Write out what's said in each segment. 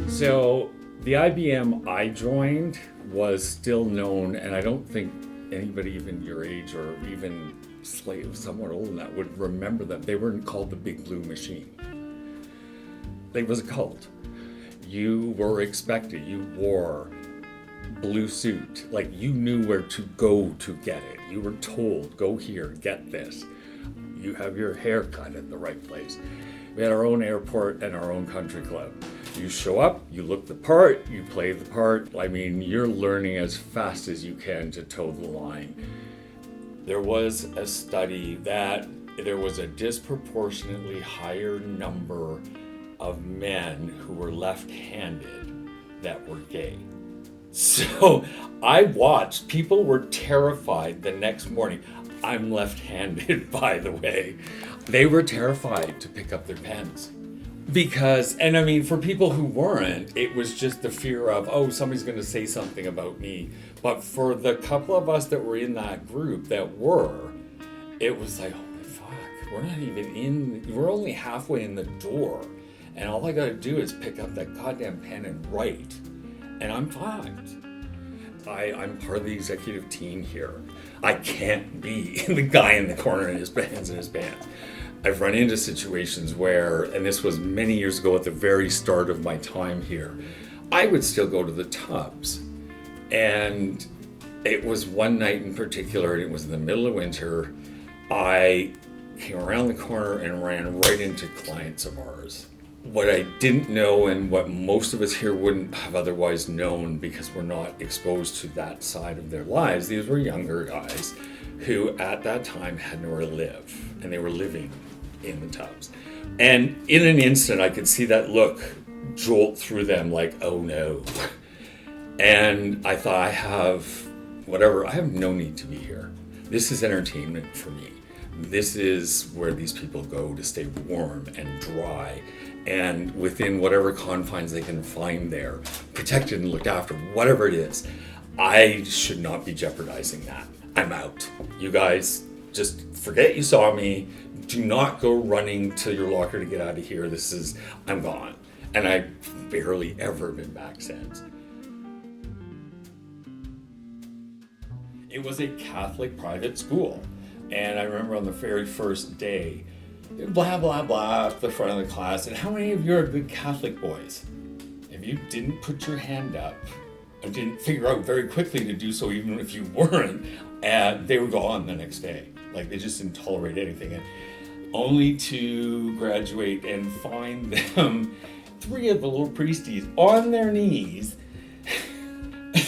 So the IBM I joined was still known, and I don't think anybody even your age or even somewhat older than that would remember them. They weren't called the Big Blue Machine. It was a cult. You were expected. You wore blue suit. Like, you knew where to go to get it. You were told, go here, get this. You have your hair cut at the right place. We had our own airport and our own country club. You show up, you look the part, you play the part. I mean, you're learning as fast as you can to toe the line. There was a study that there was a disproportionately higher number of men who were left-handed that were gay. So I watched, people were terrified the next morning. I'm left-handed, by the way. They were terrified to pick up their pens. Because, and I mean, for people who weren't, it was just the fear of, oh, somebody's going to say something about me. But for the couple of us that were in that group that were, it was like, holy fuck, we're not even in, we're only halfway in the door. And all I got to do is pick up that goddamn pen and write. And I'm fine. I'm part of the executive team here. I can't be the guy in the corner in his hands in his pants. I've run into situations where, and this was many years ago at the very start of my time here, I would still go to the tubs. And it was one night in particular, and it was in the middle of winter. I came around the corner and ran right into clients of ours. What I didn't know, and what most of us here wouldn't have otherwise known because we're not exposed to that side of their lives, these were younger guys who at that time had nowhere to live, and they were living in the tubs. And in an instant, I could see that look jolt through them like, oh no. And I thought, I have no need to be here. This is entertainment for me. This is where these people go to stay warm and dry and within whatever confines they can find there, protected and looked after, whatever it is. I should not be jeopardizing that. I'm out. You guys, just forget you saw me. Do not go running to your locker to get out of here. I'm gone. And I've barely ever been back since. It was a Catholic private school. And I remember on the very first day, blah, blah, blah, at the front of the class. And how many of you are good Catholic boys? If you didn't put your hand up, I didn't figure out very quickly to do so, even if you weren't, and they were gone the next day. Like, they just didn't tolerate anything. And only to graduate and find them, 3 of the little priesties on their knees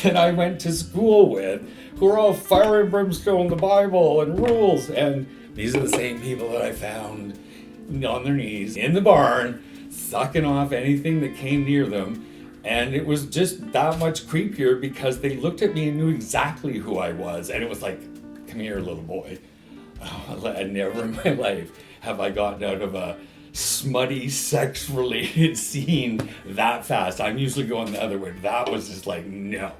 that I went to school with, who are all fire and brimstone, the Bible and rules. And these are the same people that I found on their knees in the barn, sucking off anything that came near them. And it was just that much creepier because they looked at me and knew exactly who I was. And it was like, come here, little boy. Oh, never in my life have I gotten out of a smutty sex-related scene that fast. I'm usually going the other way. That was just like, no.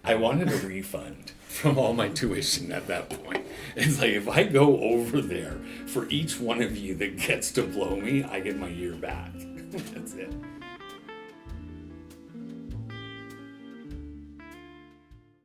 I wanted a refund from all my tuition at that point. It's like, if I go over there for each one of you that gets to blow me, I get my year back. That's it.